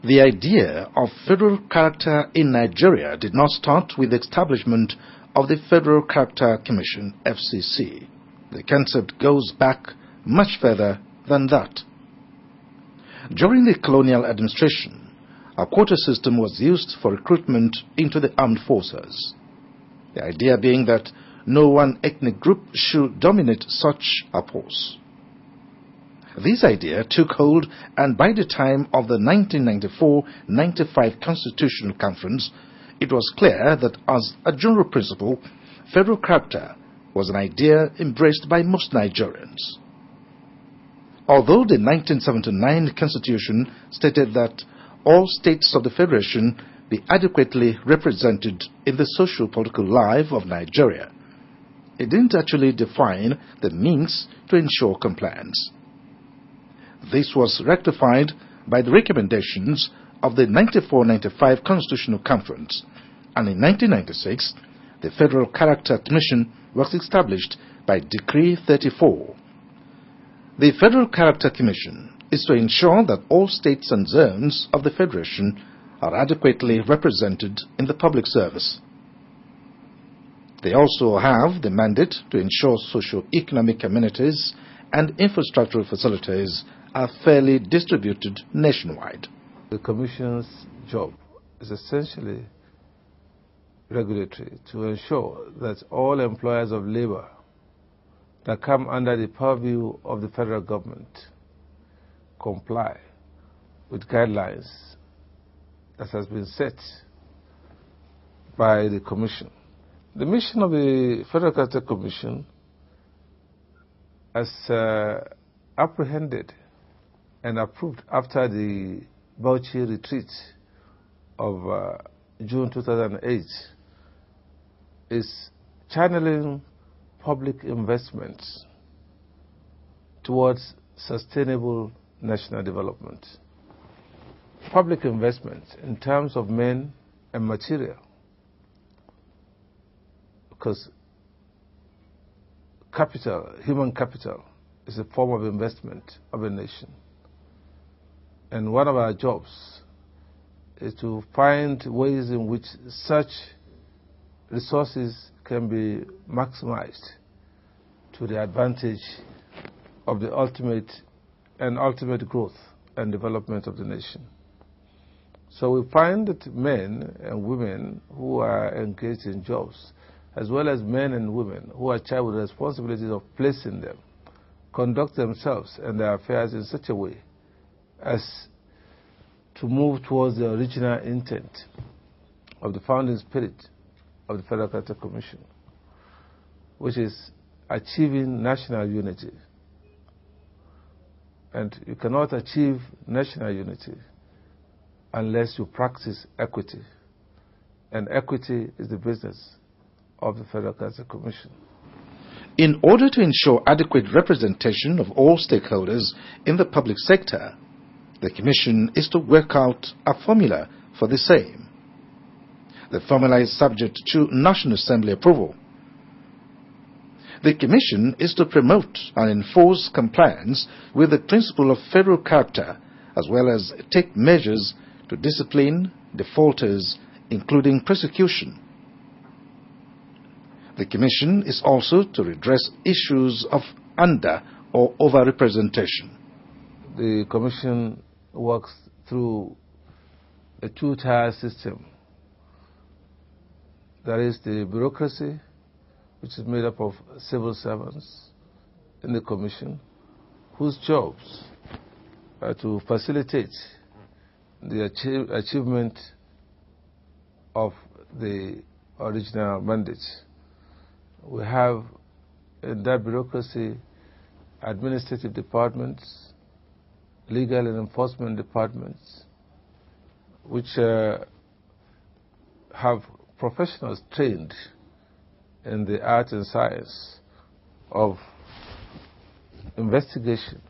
The idea of federal character in Nigeria did not start with the establishment of the Federal Character Commission, FCC. The concept goes back much further than that. During the colonial administration, a quota system was used for recruitment into the armed forces. The idea being that no one ethnic group should dominate such a post. This idea took hold, and by the time of the 1994-95 Constitutional Conference, it was clear that as a general principle, federal character was an idea embraced by most Nigerians. Although the 1979 Constitution stated that all states of the Federation be adequately represented in the social-political life of Nigeria, it didn't actually define the means to ensure compliance. This was rectified by the recommendations of the 94-95 Constitutional Conference, and in 1996, the Federal Character Commission was established by Decree 34. The Federal Character Commission is to ensure that all states and zones of the Federation are adequately represented in the public service. They also have the mandate to ensure socio-economic amenities and infrastructural facilities are fairly distributed nationwide. The Commission's job is essentially regulatory, to ensure that all employers of labor that come under the purview of the federal government comply with guidelines that has been set by the Commission. The mission of the Federal Character Commission, as apprehended and approved after the Bauchi retreat of June 2008, is channeling public investments towards sustainable national development. Public investment in terms of men and material, because capital, human capital, is a form of investment of a nation. And one of our jobs is to find ways in which such resources can be maximized to the advantage of the ultimate growth and development of the nation. So we find that men and women who are engaged in jobs, as well as men and women who are charged with the responsibilities of placing them, conduct themselves and their affairs in such a way as to move towards the original intent of the founding spirit of the Federal Character Commission, which is achieving national unity. And you cannot achieve national unity unless you practice equity. And equity is the business of the Federal Character Commission. In order to ensure adequate representation of all stakeholders in the public sector, the Commission is to work out a formula for the same. The formula is subject to National Assembly approval. The Commission is to promote and enforce compliance with the principle of federal character, as well as take measures to discipline defaulters, including prosecution. The Commission is also to redress issues of under- or over-representation. The Commission works through a two-tier system. There is the bureaucracy, which is made up of civil servants in the Commission, whose jobs are to facilitate the achievement of the original mandate. We have in that bureaucracy administrative departments, legal and enforcement departments, which have professionals trained in the art and science of investigation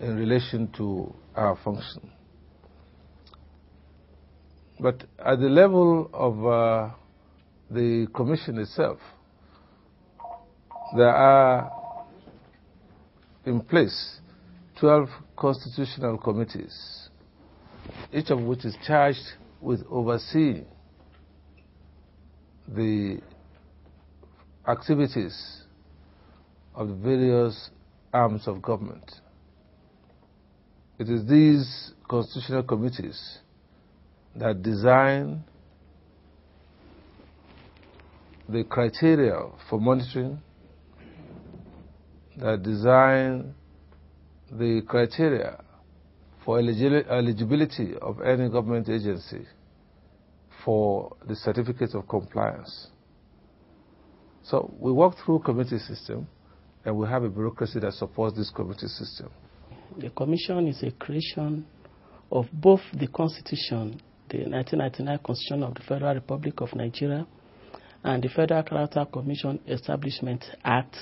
in relation to our function. But at the level of the Commission itself, there are in place 12 constitutional committees, each of which is charged with overseeing the activities of the various arms of government. It is these constitutional committees that design the criteria for monitoring, that design the criteria for eligibility of any government agency for the certificate of compliance. So we work through committee system, and we have a bureaucracy that supports this committee system. The Commission is a creation of both the Constitution, the 1999 Constitution of the Federal Republic of Nigeria, and the Federal Character Commission Establishment Act,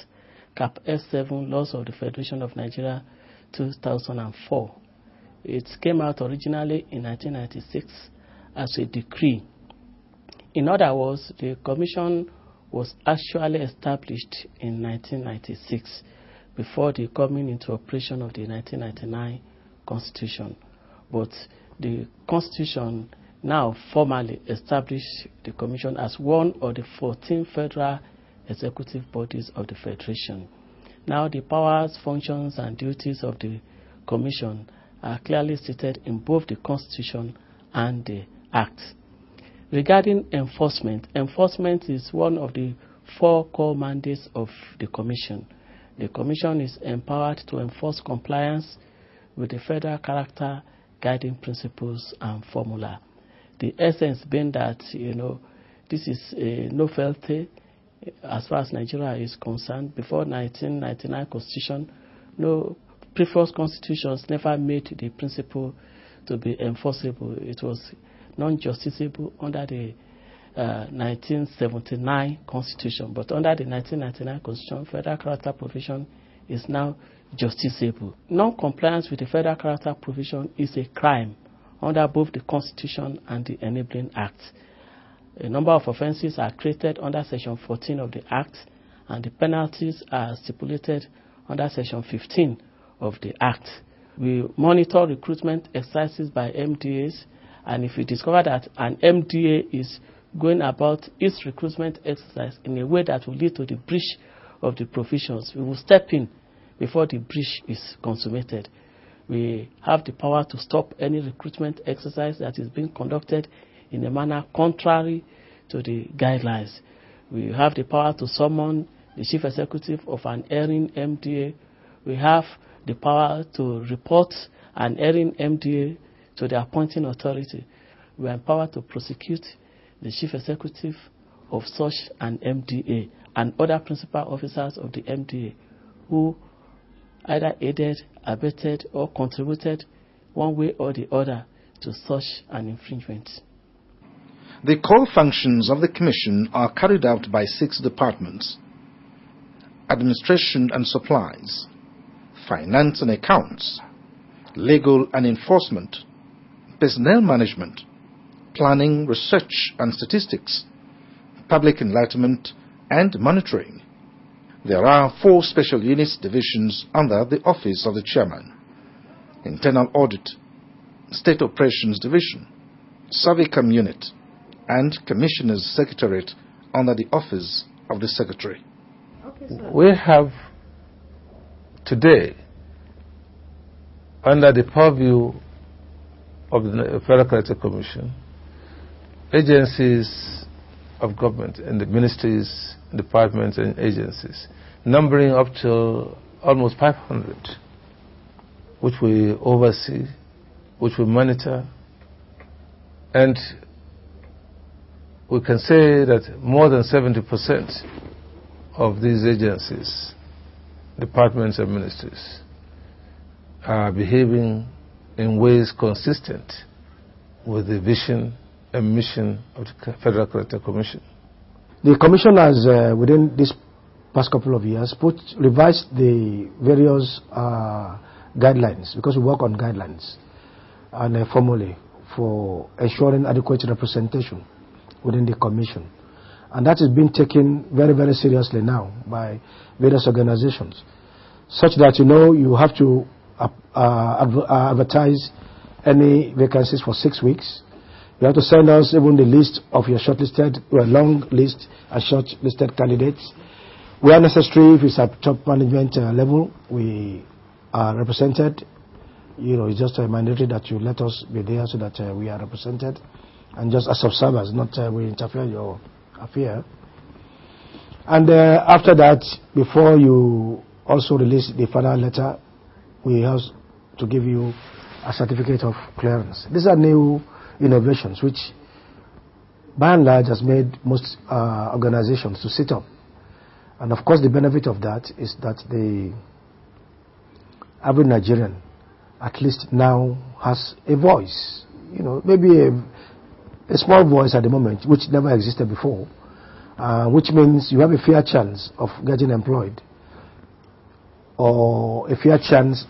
Cap S7, Laws of the Federation of Nigeria, 2004. It came out originally in 1996 as a decree. In other words, the Commission was actually established in 1996 before the coming into operation of the 1999 Constitution. But the Constitution now formally established the Commission as one of the 14 federal executive bodies of the Federation. Now the powers, functions, and duties of the Commission are clearly stated in both the Constitution and the Act. Regarding enforcement, enforcement is one of the 4 core mandates of the Commission. The Commission is empowered to enforce compliance with the federal character, guiding principles, and formula. The essence being that, this is a novelty as far as Nigeria is concerned. Before 1999 Constitution, no previous constitutions never made the principle to be enforceable. It was non-justiciable under the 1979 Constitution, but under the 1999 Constitution, federal character provision is now justiciable. Non-compliance with the federal character provision is a crime under both the Constitution and the Enabling Act. A number of offences are created under Section 14 of the Act, and the penalties are stipulated under Section 15 of the Act. We monitor recruitment exercises by MDAs, and if we discover that an MDA is going about its recruitment exercise in a way that will lead to the breach of the provisions, we will step in before the breach is consummated. We have the power to stop any recruitment exercise that is being conducted in a manner contrary to the guidelines. We have the power to summon the chief executive of an erring MDA. We have the power to report an erring MDA to the appointing authority. We are empowered to prosecute the chief executive of such an MDA and other principal officers of the MDA who either aided, abetted, or contributed one way or the other to such an infringement. The core functions of the Commission are carried out by 6 departments: Administration and Supplies, Finance and Accounts, Legal and Enforcement, Personnel Management, Planning, Research and Statistics, Public Enlightenment, and Monitoring. There are 4 special units divisions under the Office of the Chairman: Internal Audit, State Operations Division, Surveycom Unit, and Commissioner's Secretariat under the Office of the Secretary. We have today, under the purview of the Federal Character Commission, agencies of government and the ministries, departments and agencies, numbering up to almost 500, which we oversee, which we monitor, and we can say that more than 70% of these agencies, departments and ministries are behaving in ways consistent with the vision and mission of the Federal Character Commission. The Commission has, within this past couple of years, revised the various guidelines, because we work on guidelines and formulae for ensuring adequate representation within the Commission. And that is being taken very, very seriously now by various organizations, such that, you have to advertise any vacancies for 6 weeks. You have to send us even the list of your your long list of shortlisted candidates. Where necessary, if it's at top management level, we are represented. It's just mandatory that you let us be there so that we are represented, and just as observers, not we interfere in your affair. And after that, before you also release the final letter, we have to give you a certificate of clearance. These are new innovations which, by and large, has made most organizations to sit up. And of course, the benefit of that is that the average Nigerian, at least now, has a voice. Maybe a small voice at the moment, which never existed before, which means you have a fair chance of getting employed, or a fair chance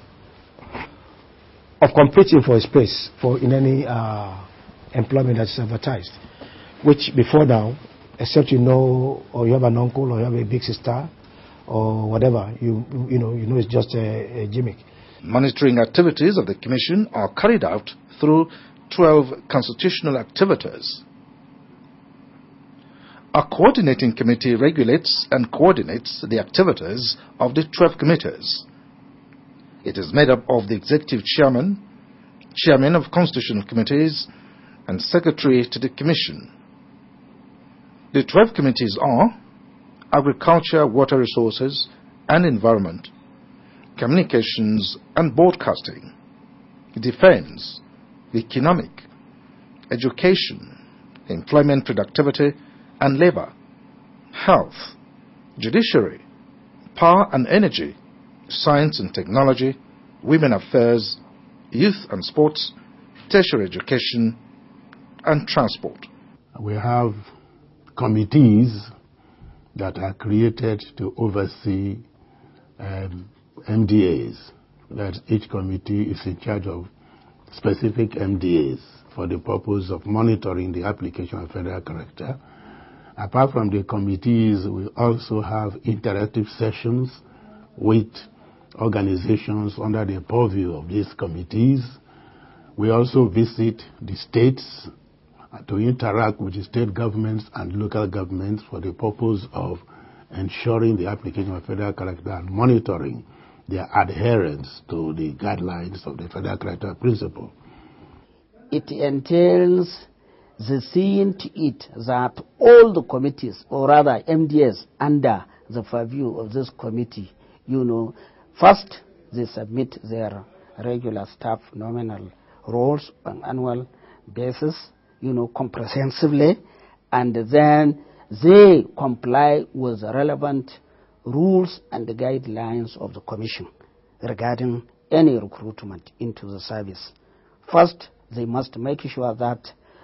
of competing for a space in any employment that's advertised, which before now, except or you have an uncle or you have a big sister or whatever, you know it's just a gimmick. Monitoring activities of the Commission are carried out through 12 constitutional activities. A coordinating committee regulates and coordinates the activities of the 12 committees. It is made up of the executive chairman, chairman of constitutional committees, and secretary to the Commission. The 12 committees are Agriculture, Water Resources and Environment, Communications and Broadcasting, Defense, Economic, Education, Employment Productivity and Labor, Health, Judiciary, Power and Energy, Science and Technology, Women Affairs, Youth and Sports, Tertiary Education and Transport. We have committees that are created to oversee MDAs. That each committee is in charge of specific MDAs for the purpose of monitoring the application of federal character. Apart from the committees, we also have interactive sessions with organizations under the purview of these committees. We also visit the states to interact with the state governments and local governments for the purpose of ensuring the application of federal character and monitoring their adherence to the guidelines of the federal character principle. It entails the seeing to it that all the committees, or rather MDS, under the purview of this committee, first they submit their regular staff nominal roles on annual basis, comprehensively, and then they comply with the relevant rules and the guidelines of the Commission regarding any recruitment into the service. First, they must make sure that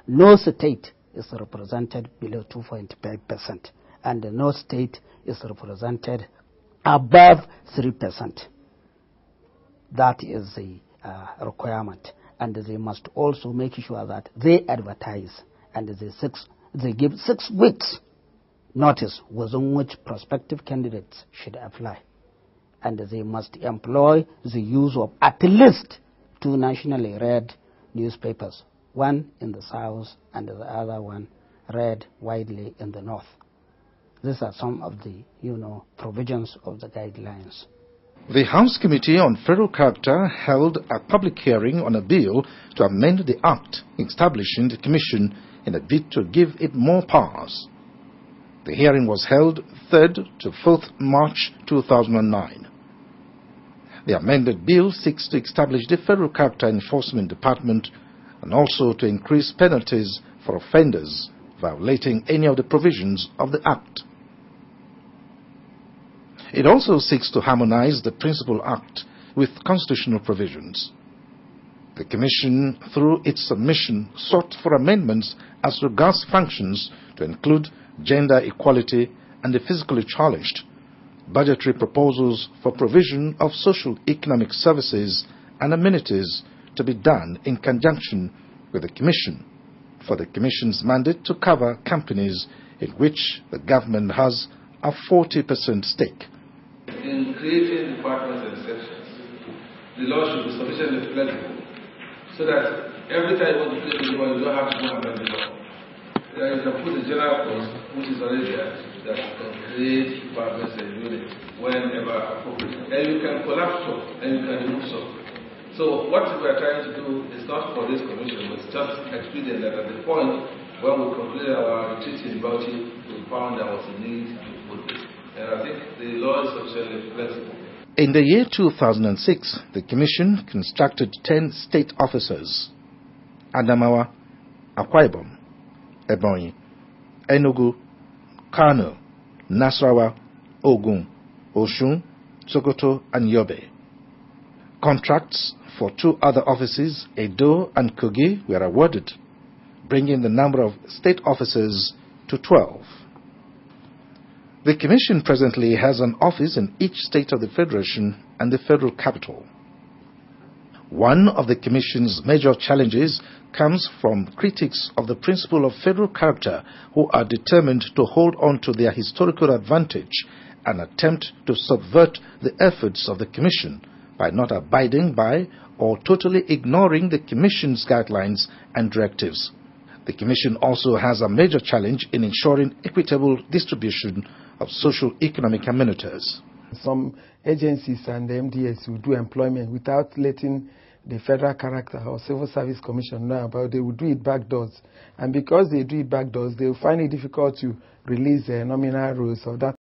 no state is represented below 2.5% and no state is represented above 3%. That is the requirement. And they must also make sure that they advertise and they give 6 weeks notice within which prospective candidates should apply. And they must employ the use of at least 2 nationally read newspapers, one in the south and the other one read widely in the north. These are some of the, provisions of the guidelines. The House Committee on Federal Character held a public hearing on a bill to amend the Act establishing the Commission in a bid to give it more powers. The hearing was held 3rd to 4th March 2009. The amended bill seeks to establish the Federal Character Enforcement Department and also to increase penalties for offenders violating any of the provisions of the Act. It also seeks to harmonize the Principal Act with constitutional provisions. The Commission, through its submission, sought for amendments as regards functions to include gender equality and the physically challenged, budgetary proposals for provision of social economic services and amenities to be done in conjunction with the Commission, for the Commission's mandate to cover companies in which the government has a 40% stake. In creating departments and sections, the law should be sufficiently flexible so that every time you want to place the law, you don't have to go and amend the law. You can put the general clause, which is already there, that create departments and units whenever appropriate. And you can collapse some, and you can remove some. So what we are trying to do is not for this commission, but it's just expedient that at the point when we concluded our retreat in Bauchi, we found there was a need to put this. And I think the law is sufficiently flexible. In the year 2006, the Commission constructed 10 state offices: Adamawa, Akwa Ibom, Ebonyi, Enugu, Kano, Nasarawa, Ogun, Osun, Sokoto, and Yobe. Contracts for 2 other offices, Edo and Kogi, were awarded, bringing the number of state offices to 12. The Commission presently has an office in each state of the Federation and the Federal Capital. One of the Commission's major challenges comes from critics of the principle of federal character who are determined to hold on to their historical advantage and attempt to subvert the efforts of the Commission by not abiding by or totally ignoring the Commission's guidelines and directives. The Commission also has a major challenge in ensuring equitable distribution of socio-economic amenities. Some agencies and the MDS will do employment without letting the Federal Character or Civil Service Commission know about it. They will do it backdoors. And because they do it backdoors, they will find it difficult to release nominal roles of that